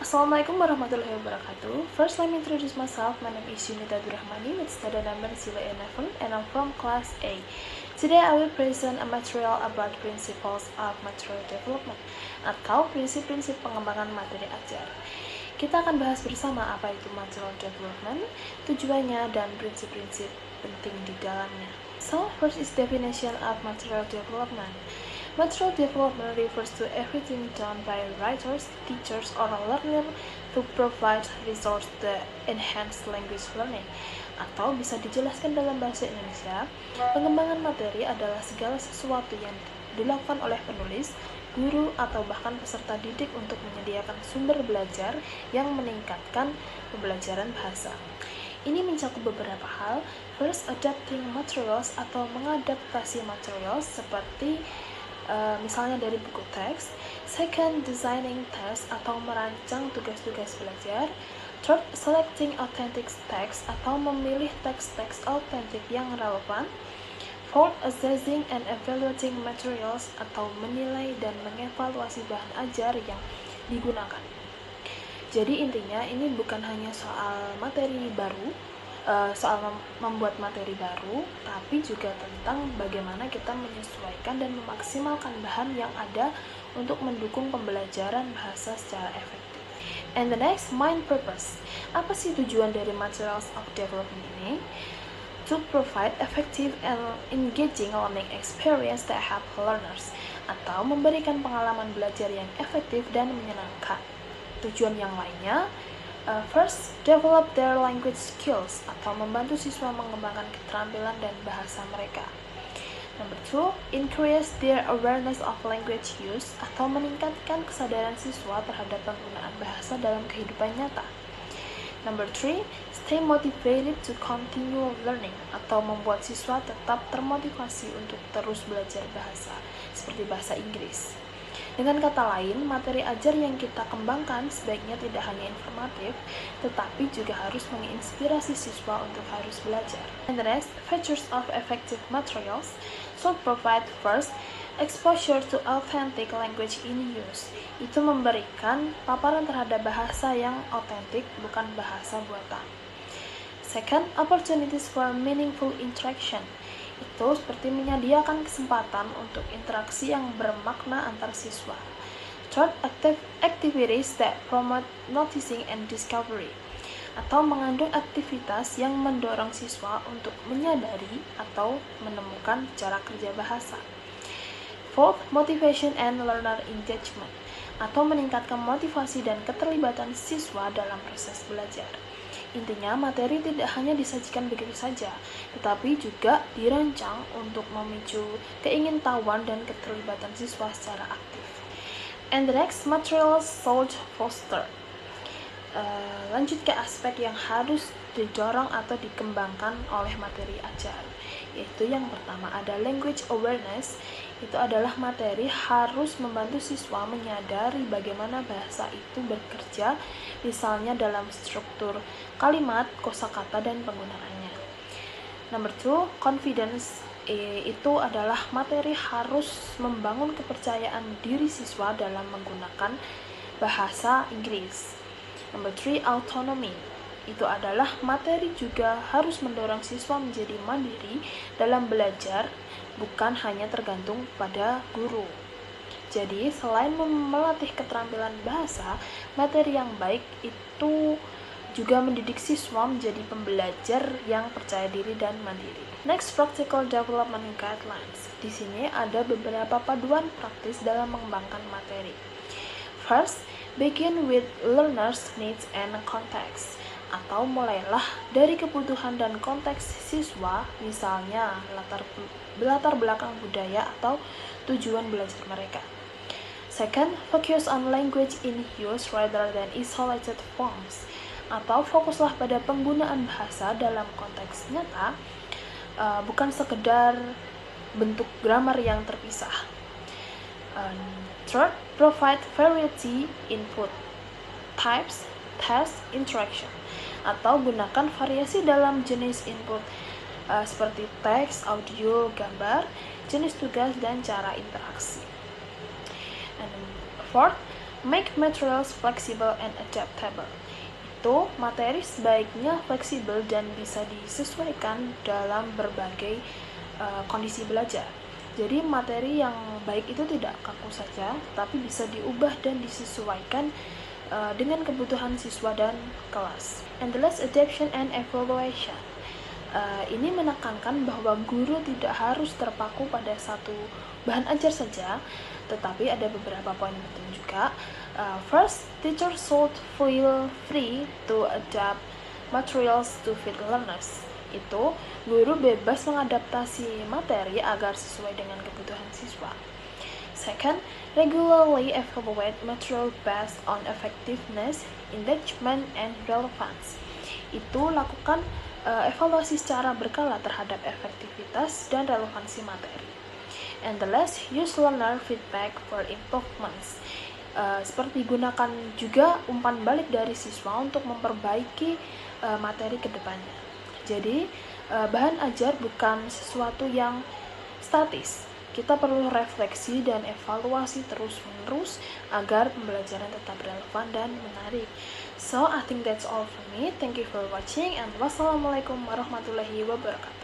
Assalamualaikum warahmatullahi wabarakatuh. First, let me introduce myself. My name is Yunita Durrahmani with study number 11 and I'm from class A. Today I will present a material about principles of material development atau prinsip-prinsip pengembangan materi ajar. Kita akan bahas bersama apa itu material development, tujuannya, dan prinsip-prinsip penting di dalamnya. So, first is definition of material development. Material development refers to everything done by writers, teachers, or a learner to provide resource to enhance language learning. Atau bisa dijelaskan dalam bahasa Indonesia, pengembangan materi adalah segala sesuatu yang dilakukan oleh penulis, guru, atau bahkan peserta didik untuk menyediakan sumber belajar yang meningkatkan pembelajaran bahasa. Ini mencakup beberapa hal. First, adapting materials atau mengadaptasi materials seperti misalnya dari buku teks. Second, designing text atau merancang tugas-tugas belajar. Third, selecting authentic text atau memilih teks-teks autentik yang relevan. Fourth, assessing and evaluating materials atau menilai dan mengevaluasi bahan ajar yang digunakan. Jadi intinya ini bukan hanya soal materi baru, soal membuat materi baru, tapi juga tentang bagaimana kita menyesuaikan dan memaksimalkan bahan yang ada untuk mendukung pembelajaran bahasa secara efektif. And the next, main purpose. Apa sih tujuan dari materials of development ini? To provide effective and engaging learning experience that help learners, atau memberikan pengalaman belajar yang efektif dan menyenangkan. Tujuan yang lainnya, first, develop their language skills atau membantu siswa mengembangkan keterampilan dan bahasa mereka. Number 2, increase their awareness of language use atau meningkatkan kesadaran siswa terhadap penggunaan bahasa dalam kehidupan nyata. Number 3, stay motivated to continue learning atau membuat siswa tetap termotivasi untuk terus belajar bahasa, seperti bahasa Inggris. Dengan kata lain, materi ajar yang kita kembangkan sebaiknya tidak hanya informatif, tetapi juga harus menginspirasi siswa untuk harus belajar. And the next, features of effective materials should provide first, exposure to authentic language in use. Itu memberikan paparan terhadap bahasa yang otentik, bukan bahasa buatan. Second, opportunities for meaningful interaction. Itu seperti menyediakan kesempatan untuk interaksi yang bermakna antar siswa. Third, activities that promote noticing and discovery, atau mengandung aktivitas yang mendorong siswa untuk menyadari atau menemukan cara kerja bahasa. Fourth, motivation and learner engagement, atau meningkatkan motivasi dan keterlibatan siswa dalam proses belajar. Intinya, materi tidak hanya disajikan begitu saja, tetapi juga dirancang untuk memicu keingintahuan dan keterlibatan siswa secara aktif. And the next, materials should foster. Lanjut ke aspek yang harus didorong atau dikembangkan oleh materi ajar, yaitu yang pertama ada language awareness. Itu adalah materi harus membantu siswa menyadari bagaimana bahasa itu bekerja, misalnya dalam struktur kalimat, kosakata, dan penggunaannya. Number 2, confidence. Itu adalah materi harus membangun kepercayaan diri siswa dalam menggunakan bahasa Inggris. Number 3, autonomy. Itu adalah materi juga harus mendorong siswa menjadi mandiri dalam belajar, bukan hanya tergantung pada guru. Jadi, selain melatih keterampilan bahasa, materi yang baik itu juga mendidik siswa menjadi pembelajar yang percaya diri dan mandiri. Next, practical development guidelines. Di sini ada beberapa paduan praktis dalam mengembangkan materi. First, begin with learners' needs and context, atau mulailah dari kebutuhan dan konteks siswa, misalnya latar belakang budaya atau tujuan belajar mereka. Second, focus on language in use rather than isolated forms, atau fokuslah pada penggunaan bahasa dalam konteks nyata, bukan sekedar bentuk grammar yang terpisah. Third, provide variety input, types, task, interaction, atau gunakan variasi dalam jenis input seperti teks, audio, gambar, jenis tugas, dan cara interaksi. And fourth, Make materials flexible and adaptable. Itu materi sebaiknya fleksibel dan bisa disesuaikan dalam berbagai kondisi belajar. Jadi materi yang baik itu tidak kaku saja, tapi bisa diubah dan disesuaikan dengan kebutuhan siswa dan kelas. And the last, adaptation and evaluation. Ini menekankan bahwa guru tidak harus terpaku pada satu bahan ajar saja, tetapi ada beberapa poin penting juga. First, teachers should feel free to adapt materials to fit learners. Itu, guru bebas mengadaptasi materi agar sesuai dengan kebutuhan siswa. Second, regularly evaluate material based on effectiveness, engagement, and relevance. Itu lakukan evaluasi secara berkala terhadap efektivitas dan relevansi materi. And the last, use learner feedback for improvements. Seperti gunakan juga umpan balik dari siswa untuk memperbaiki materi ke depannya. Jadi, bahan ajar bukan sesuatu yang statis. Kita perlu refleksi dan evaluasi terus-menerus agar pembelajaran tetap relevan dan menarik. So, I think that's all from me. Thank you for watching and wassalamualaikum warahmatullahi wabarakatuh.